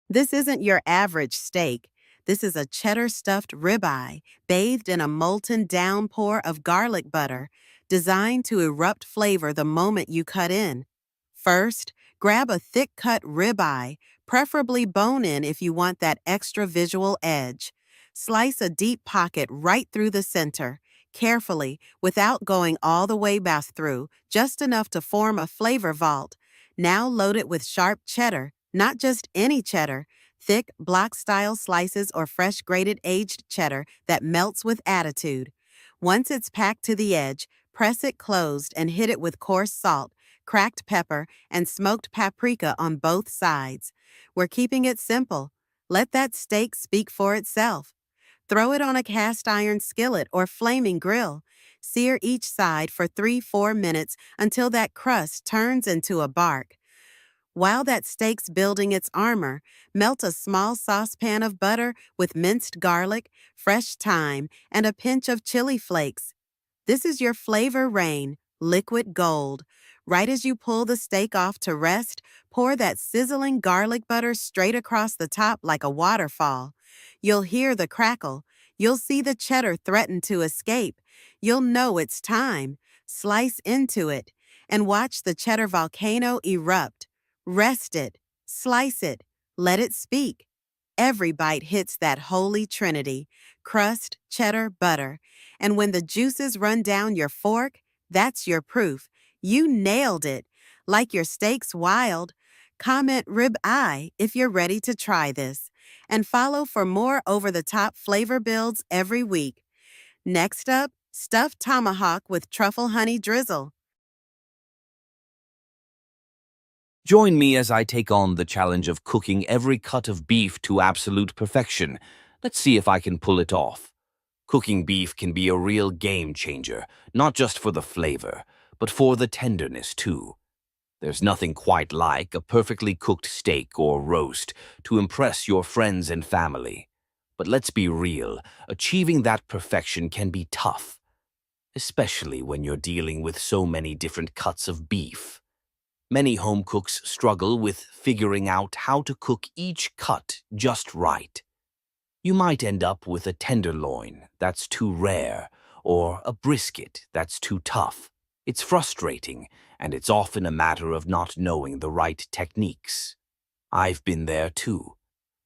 This isn't your average steak. This is a cheddar stuffed ribeye bathed in a molten downpour of garlic butter, designed to erupt flavor the moment you cut in. First, grab a thick cut ribeye, preferably bone in if you want that extra visual edge. Slice a deep pocket right through the center, carefully, without going all the way back through, just enough to form a flavor vault. Now load it with sharp cheddar, not just any cheddar, thick, block-style slices or fresh grated aged cheddar that melts with attitude. Once it's packed to the edge, press it closed and hit it with coarse salt, cracked pepper, and smoked paprika on both sides. We're keeping it simple. Let that steak speak for itself. Throw it on a cast iron skillet or flaming grill. Sear each side for 3-4 minutes until that crust turns into a bark. While that steak's building its armor, melt a small saucepan of butter with minced garlic, fresh thyme, and a pinch of chili flakes. This is your flavor rain, liquid gold. Right as you pull the steak off to rest, pour that sizzling garlic butter straight across the top like a waterfall. You'll hear the crackle. You'll see the cheddar threaten to escape. You'll know it's time. Slice into it and watch the cheddar volcano erupt. Rest it, slice it, let it speak. Every bite hits that holy trinity, crust, cheddar, butter. And when the juices run down your fork, that's your proof. You nailed it. Like your steaks wild. Comment rib eye if you're ready to try this. And follow for more over-the-top flavor builds every week. Next up, stuffed tomahawk with truffle honey drizzle. Join me as I take on the challenge of cooking every cut of beef to absolute perfection. Let's see if I can pull it off. Cooking beef can be a real game changer, not just for the flavor, but for the tenderness too. There's nothing quite like a perfectly cooked steak or roast to impress your friends and family. But let's be real, achieving that perfection can be tough, especially when you're dealing with so many different cuts of beef. Many home cooks struggle with figuring out how to cook each cut just right. You might end up with a tenderloin that's too rare or a brisket that's too tough. It's frustrating, and it's often a matter of not knowing the right techniques. I've been there too,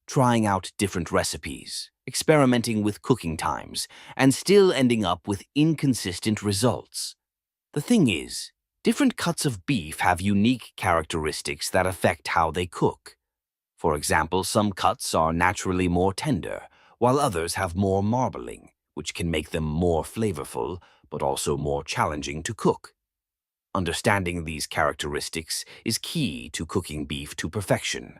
trying out different recipes, experimenting with cooking times, and still ending up with inconsistent results. The thing is, different cuts of beef have unique characteristics that affect how they cook. For example, some cuts are naturally more tender, while others have more marbling, which can make them more flavorful, but also more challenging to cook. Understanding these characteristics is key to cooking beef to perfection.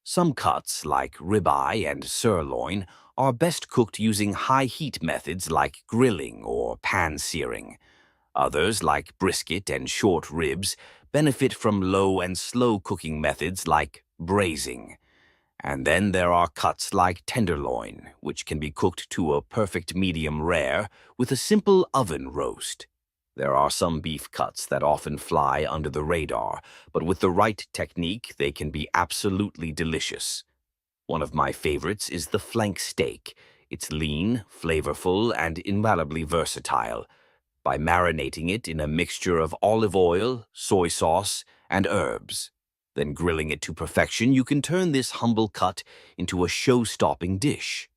Some cuts, like ribeye and sirloin, are best cooked using high-heat methods like grilling or pan-searing. Others, like brisket and short ribs, benefit from low and slow cooking methods like braising. And then there are cuts like tenderloin, which can be cooked to a perfect medium rare with a simple oven roast. There are some beef cuts that often fly under the radar, but with the right technique, they can be absolutely delicious. One of my favorites is the flank steak. It's lean, flavorful, and infallibly versatile. By marinating it in a mixture of olive oil, soy sauce, and herbs. Then grilling it to perfection, you can turn this humble cut into a show-stopping dish.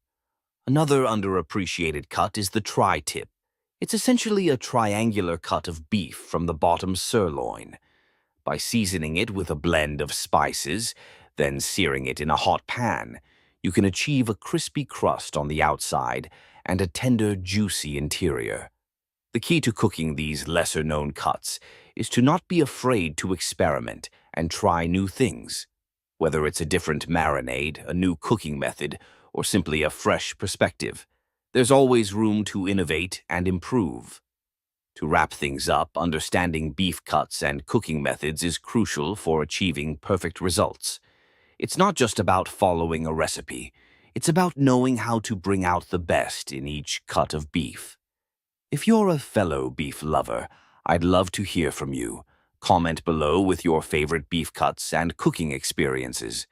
Another underappreciated cut is the tri-tip. It's essentially a triangular cut of beef from the bottom sirloin. By seasoning it with a blend of spices, then searing it in a hot pan, you can achieve a crispy crust on the outside and a tender, juicy interior. The key to cooking these lesser-known cuts is to not be afraid to experiment and try new things. Whether it's a different marinade, a new cooking method, or simply a fresh perspective, there's always room to innovate and improve. To wrap things up, understanding beef cuts and cooking methods is crucial for achieving perfect results. It's not just about following a recipe. It's about knowing how to bring out the best in each cut of beef. If you're a fellow beef lover, I'd love to hear from you. Comment below with your favorite beef cuts and cooking experiences.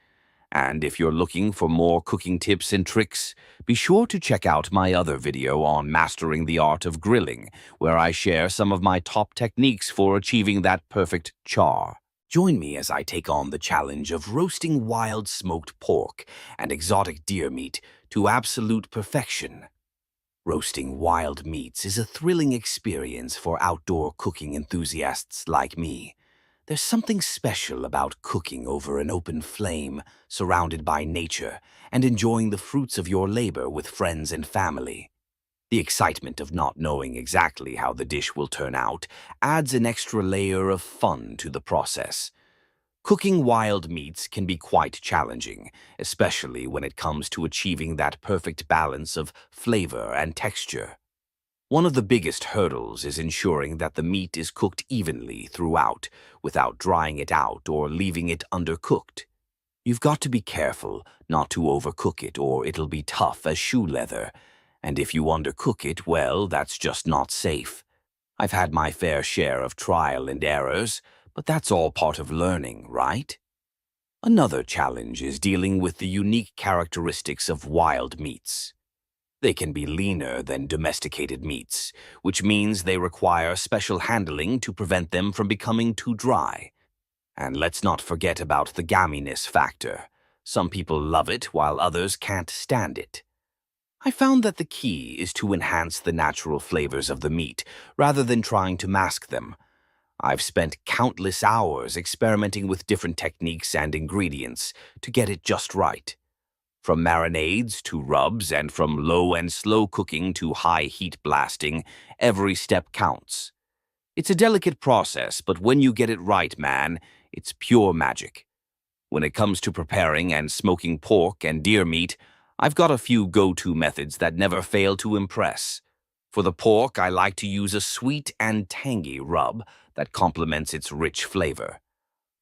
And if you're looking for more cooking tips and tricks, be sure to check out my other video on mastering the art of grilling, where I share some of my top techniques for achieving that perfect char. Join me as I take on the challenge of roasting wild smoked pork and exotic deer meat to absolute perfection. Roasting wild meats is a thrilling experience for outdoor cooking enthusiasts like me. There's something special about cooking over an open flame, surrounded by nature, and enjoying the fruits of your labor with friends and family. The excitement of not knowing exactly how the dish will turn out adds an extra layer of fun to the process. Cooking wild meats can be quite challenging, especially when it comes to achieving that perfect balance of flavor and texture. One of the biggest hurdles is ensuring that the meat is cooked evenly throughout, without drying it out or leaving it undercooked. You've got to be careful not to overcook it or it'll be tough as shoe leather. And if you undercook it, well, that's just not safe. I've had my fair share of trial and errors, but that's all part of learning, right? Another challenge is dealing with the unique characteristics of wild meats. They can be leaner than domesticated meats, which means they require special handling to prevent them from becoming too dry. And let's not forget about the gaminess factor. Some people love it while others can't stand it. I found that the key is to enhance the natural flavors of the meat rather than trying to mask them. I've spent countless hours experimenting with different techniques and ingredients to get it just right. From marinades to rubs and from low and slow cooking to high heat blasting, every step counts. It's a delicate process, but when you get it right, man, it's pure magic. When it comes to preparing and smoking pork and deer meat, I've got a few go-to methods that never fail to impress. For the pork, I like to use a sweet and tangy rub that complements its rich flavor.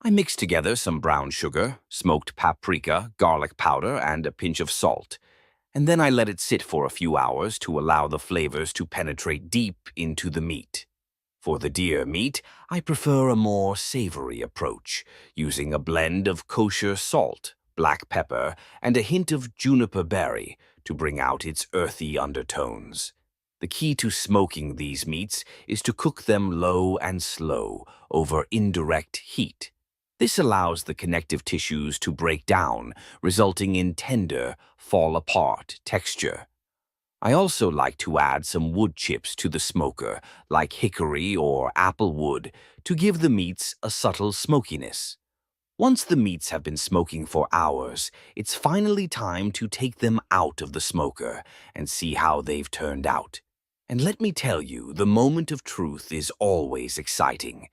I mix together some brown sugar, smoked paprika, garlic powder, and a pinch of salt, and then I let it sit for a few hours to allow the flavors to penetrate deep into the meat. For the deer meat, I prefer a more savory approach, using a blend of kosher salt, black pepper, and a hint of juniper berry to bring out its earthy undertones. The key to smoking these meats is to cook them low and slow over indirect heat. This allows the connective tissues to break down, resulting in tender, fall-apart texture. I also like to add some wood chips to the smoker, like hickory or apple wood, to give the meats a subtle smokiness. Once the meats have been smoking for hours, it's finally time to take them out of the smoker and see how they've turned out. And let me tell you, the moment of truth is always exciting.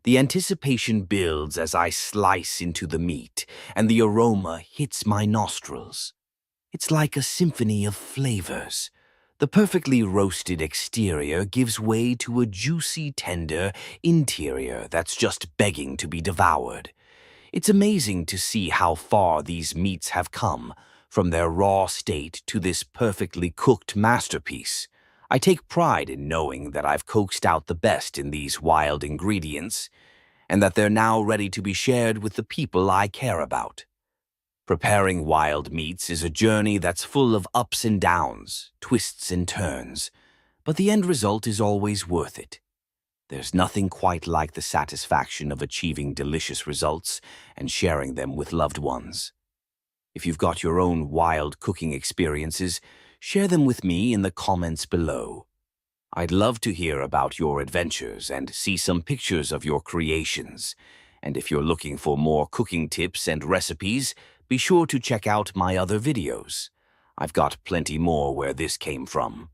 The anticipation builds as I slice into the meat, and the aroma hits my nostrils. It's like a symphony of flavors. The perfectly roasted exterior gives way to a juicy, tender interior that's just begging to be devoured. It's amazing to see how far these meats have come, from their raw state to this perfectly cooked masterpiece. I take pride in knowing that I've coaxed out the best in these wild ingredients, and that they're now ready to be shared with the people I care about. Preparing wild meats is a journey that's full of ups and downs, twists and turns, but the end result is always worth it. There's nothing quite like the satisfaction of achieving delicious results and sharing them with loved ones. If you've got your own wild cooking experiences, share them with me in the comments below. I'd love to hear about your adventures and see some pictures of your creations. And if you're looking for more cooking tips and recipes, be sure to check out my other videos. I've got plenty more where this came from.